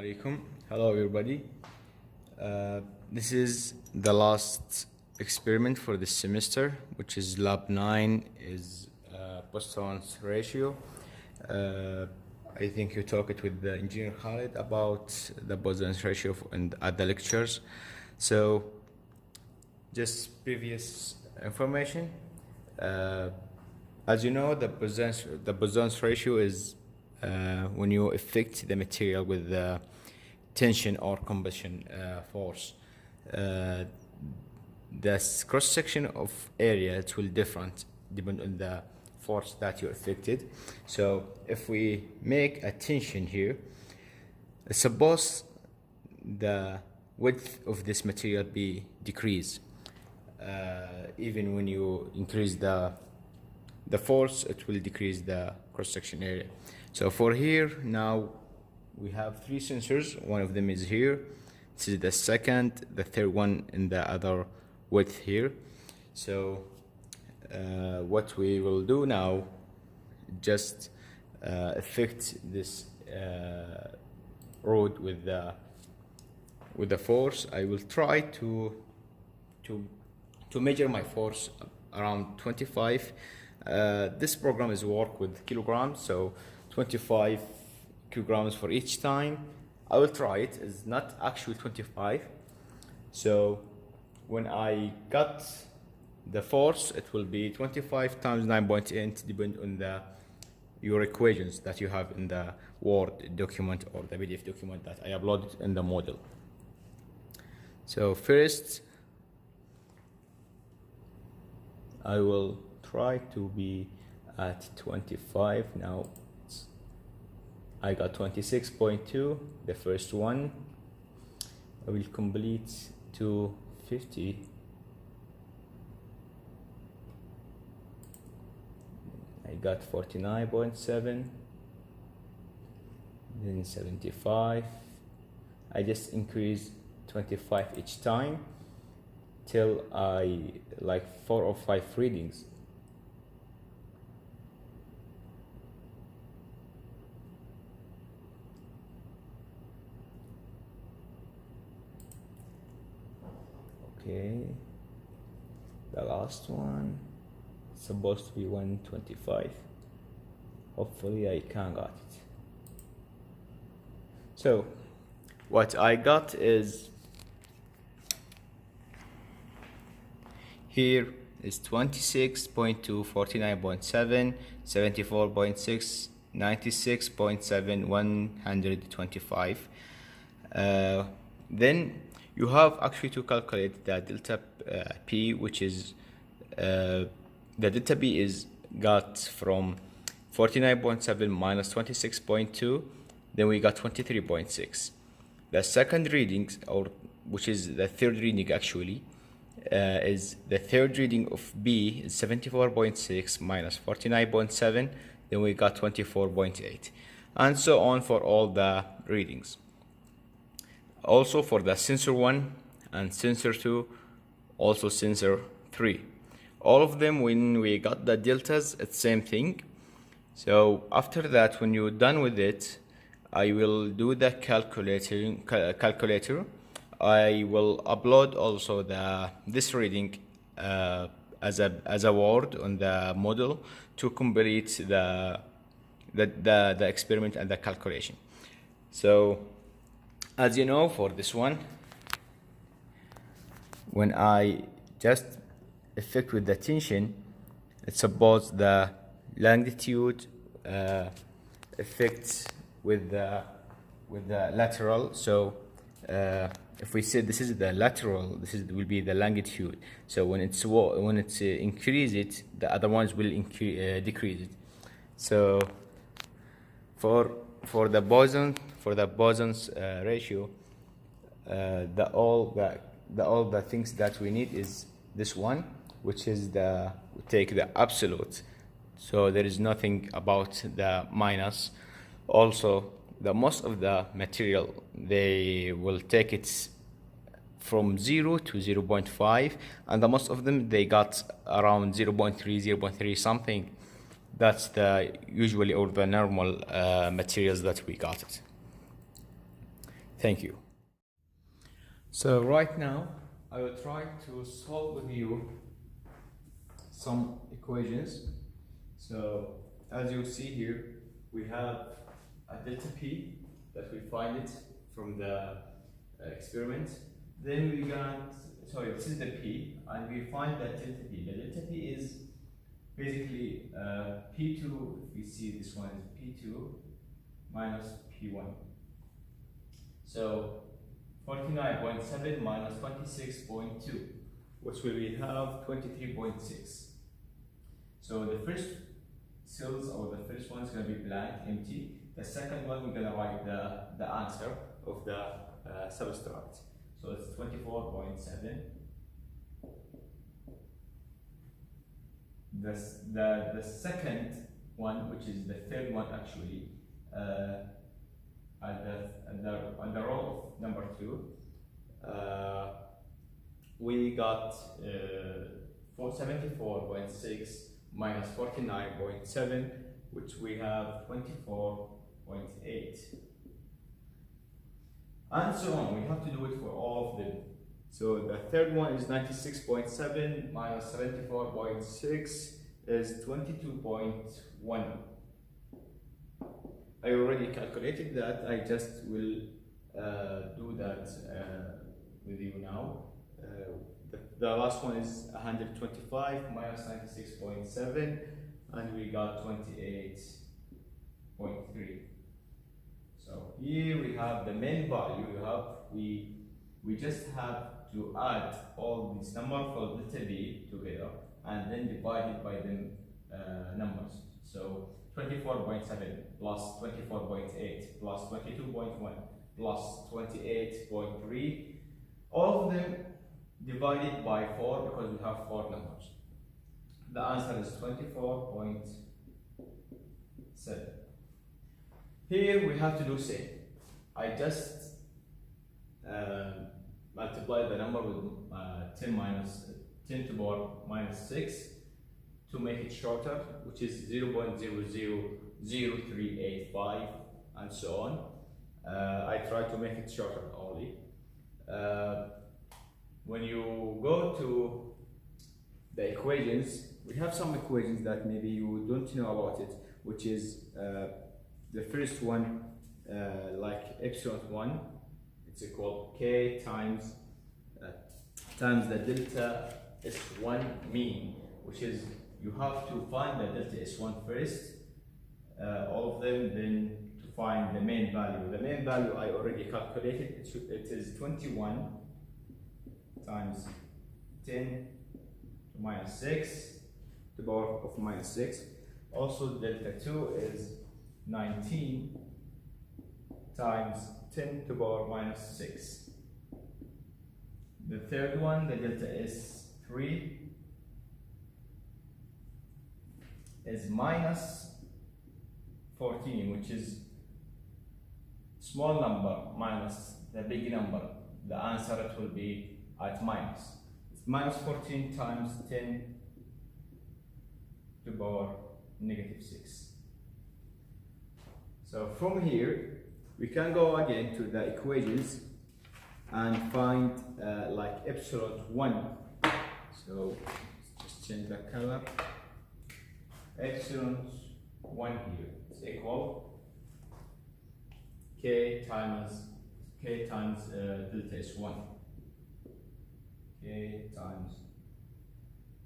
Alaikum. Hello everybody. This is the last experiment for this semester, which is Lab9 is Boston's ratio. I think you talked with the engineer Khalid about the Boston's ratio at the lectures. So just previous information. As you know, the Boston's ratio is when you affect the material with the tension or combustion force. The cross-section of area, it will different depend on the force that you affected. So if we make a tension here, suppose the width of this material be decreased. Even when you increase the force, it will decrease the cross-section area. So for here, now we have three sensors. One of them is here. This is the second, the third one in the other width here. So what we will do now, just affect this rod with the force. I will try to measure my force around 25. This program is work with kilograms, so 25 kilograms for each time. I will try it. It's not actually 25. So when I got the force, it will be 25 times 9.8, depend on your equations that you have in the Word document or the PDF document that I uploaded in the model. So first, I will try to be at 25 now. I got 26.2, the first one. I will complete to 50. I got 49.7, then 75. I just increase 25 each time till I like 4 or 5 readings. Okay, the last one is supposed to be 125. Hopefully I can got it. So what I got is here is 26.2, 49.7, 74.6, 96.7, 125. Then you have actually to calculate the delta P, which is the delta P is got from 49.7 minus 26.2, then we got 23.6. The second reading, or which is the third reading actually, is the third reading of B is 74.6 minus 49.7, then we got 24.8, and so on for all the readings. Also for the sensor 1 and sensor 2, also sensor 3. All of them, when we got the deltas, it's same thing. So after that, when you're done with it, I will do the calculator. I will upload also this reading as a Word on the model to complete the experiment and the calculation. So as you know, for this one, when I just effect with the tension, it's suppose the longitude affects with the lateral. So if we say this is the lateral, will be the longitude. So when it's increase it, the other ones will decrease it. So for the Boson's ratio, all the things that we need is this one, which is take the absolute. So there is nothing about the minus. Also, the most of the material, they will take it from 0 to 0.5, and the most of them they got around 0.3, 0.3 something. That's the usually or the normal materials that we got it. Thank you. So right now I will try to solve with you some equations. So as you see here, we have a delta P that we find it from the experiment. Then we got, sorry, this is the P, and we find that delta P. The delta P is basically P2, if we see this one is P2 minus P1. So 49.7 minus 26.2, which will we have 23.6. So the first cells, or the first one is going to be blank, empty. The second one, we're going to write the answer of the subtract. So it's 24.7. The second one, which is the third one actually, on the row of number 2, we got 74.6 minus 49.7, which we have 24.8. And so on. We have to do it for all of them. So the third one is 96.7 minus 74.6 is 22.1. I already calculated that. I just will do that with you now. The last one is 125 minus 96.7, and we got 28.3. So here we have the main value. We just have to add all these numbers for delta B together and then divide it by the numbers. So 24.7 plus 24.8 plus 22.1 plus 28.3, all of them divided by 4 because we have 4 numbers. The answer is 24.7. Here we have to do same. I just multiply the number with 10 to the power minus 6 to make it shorter, which is 0.000385 and so on. I try to make it shorter only. When you go to the equations, we have some equations that maybe you don't know about it, which is the first one, like epsilon 1, it's equal k times the delta S1 mean, which is you have to find the delta S1 first, all of them, then to find the main value. The main value I already calculated, it is 21 times 10 to minus 6 to the power of minus 6. Also delta 2 is 19 times 10 to the power minus 6. The third one, the delta S3, is minus 14, which is small number minus the big number. The answer it will be at minus. It's minus 14 times 10 to the power negative 6. So from here, we can go again to the equations and find like epsilon 1. So just change the color. Epsilon 1 here is equal k times delta S1. K times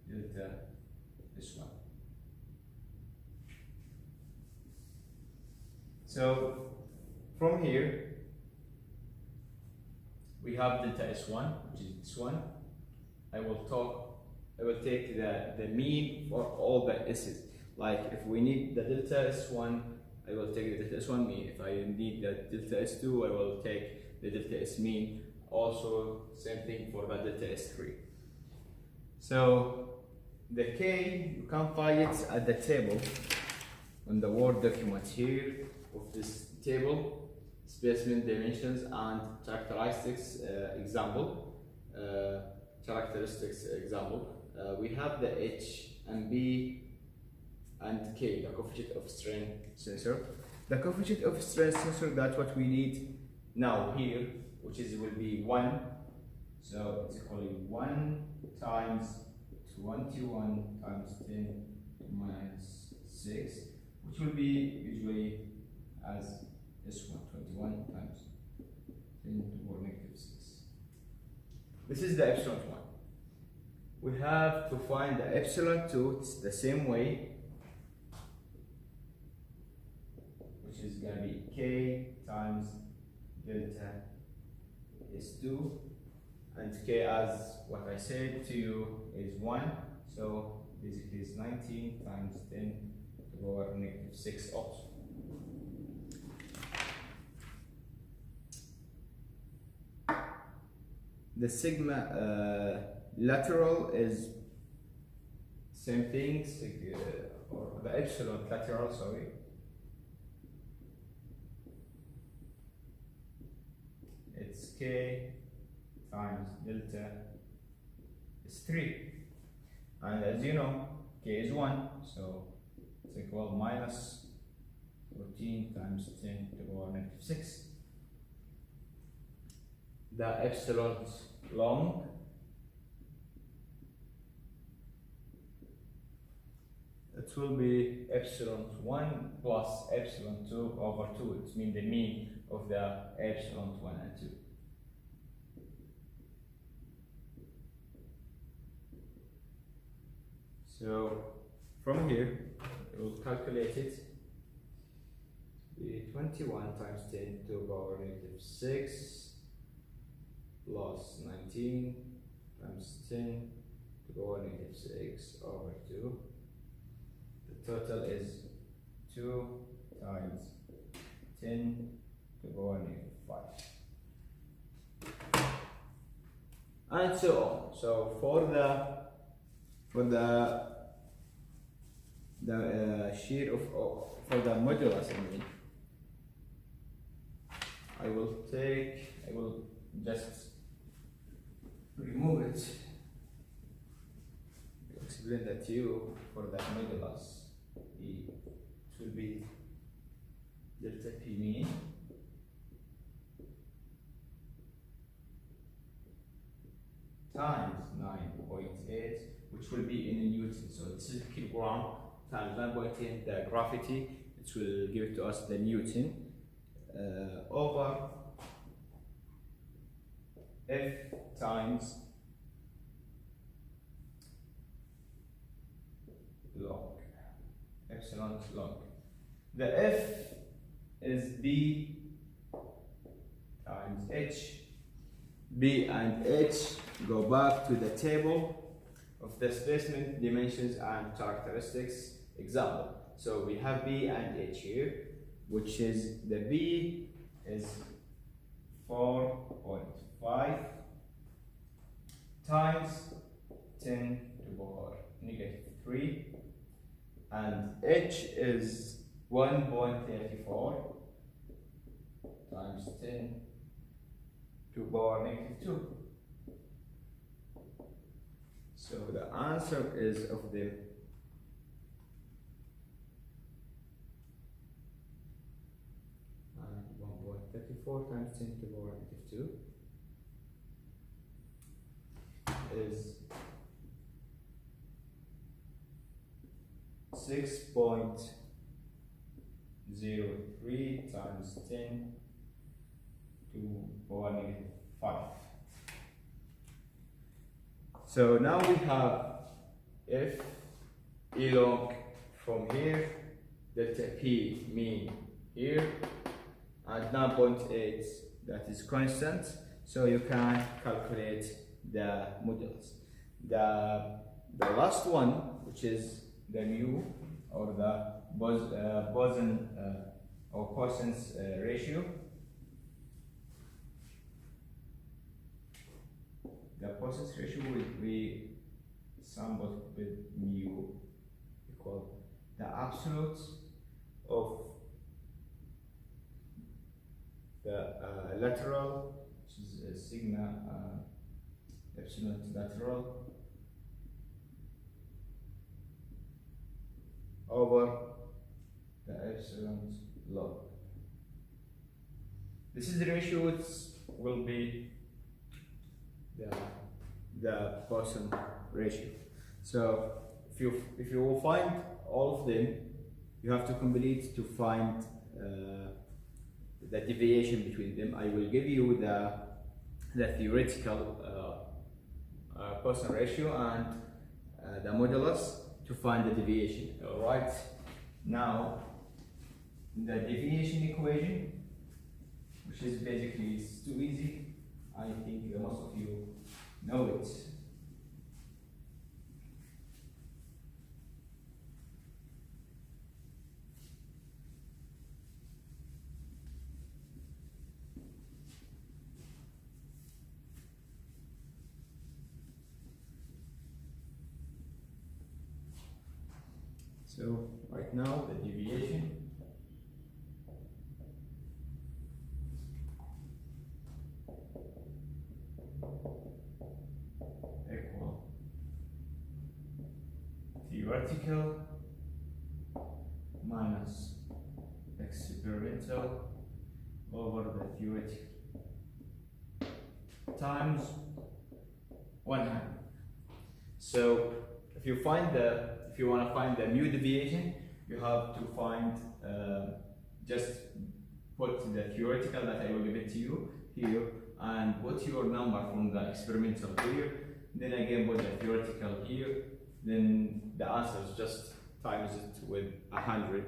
delta S1. So from here we have delta S1, which is this one. I will take the mean for all the S's. Like if we need the delta S1, I will take the delta S1 mean. If I need the delta S2, I will take the delta S mean. Also, same thing for the delta S3. So the K, you can find it at the table on the Word document here of this table, specimen dimensions and characteristics example. We have the H and B and K, the coefficient of strain sensor. The coefficient of strain sensor, that's what we need now here, which is will be 1, so it's equally 1 times 21 times 10 minus 6, which will be usually as this one, 21 times 10 to the power negative 6. This is the epsilon 1. We have to find the epsilon 2, it's the same way, which is going to be k times delta S2, and k, as what I said to you, is 1, so basically it's 19 times 10 to the power negative 6 also. The sigma lateral is same thing, or the epsilon lateral, sorry. It's k times delta is 3, and as you know, k is 1, so it's equal minus 14 times 10 to the power negative 6. The epsilon long it will be epsilon 1 plus epsilon 2 over 2. It means the mean of the epsilon 1 and 2. So from here, we'll calculate it. Be 21 times 10 to the power negative 6 plus 19 times 10 to the power negative 6 over 2. The total is 2 times 10 to the power negative 5. And so on. So for the shear of, for the modulus, I will just remove it. Explain that to you. For the modulus, it will be delta P mean times 9.8, which will be in Newton. So it's a kilogram times 9.8, the gravity, it will give to us the Newton, over F times log, epsilon log. The F is B times H. B and H go back to the table of displacement, dimensions, and characteristics example. So we have B and H here, which is the B is 4.5 times 10 to the power negative 3, and H is 1.34 times 10 to the power negative 2. So the answer is of the 1.34 times 10 to the power negative 2 is 6.03 times 10 to the power negative 5. So now we have F E log from here, delta P mean here, and 9.8 that is constant, so you can calculate the modulus. The last one, which is the mu, or the Boson or Poisson's ratio. The Poisson's ratio will be somewhat with mu equal the absolute of the lateral, which is sigma epsilon lateral, over the epsilon log. This is the ratio. It will be the Poisson ratio. So if you will find all of them, you have to complete to find the deviation between them. I will give you the theoretical Poisson ratio and the modulus to find the deviation. All right. Now the deviation equation, which is basically, it's too easy. I think that most of you know it. So right now the deviation equal theoretical minus experimental over the theoretical times 100. So if you want to find the mu deviation, you have to find just put the theoretical that I will give it to you here and put your number from the experimental here, then again put the theoretical here, then the answer is just times it with 100.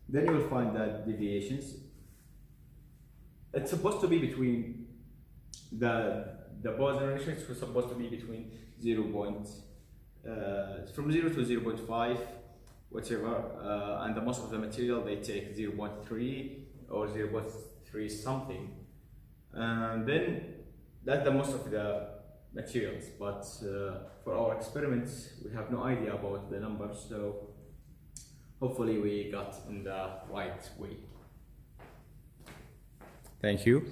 Then you will find the deviations. It's supposed to be between the Poisson ratio. It's supposed to be between from 0 to 0.5, whatever, and the most of the material they take 0.3 or 0.3 something, and then that's the most of the materials. But for our experiments, we have no idea about the numbers, so hopefully we got in the right way. Thank you.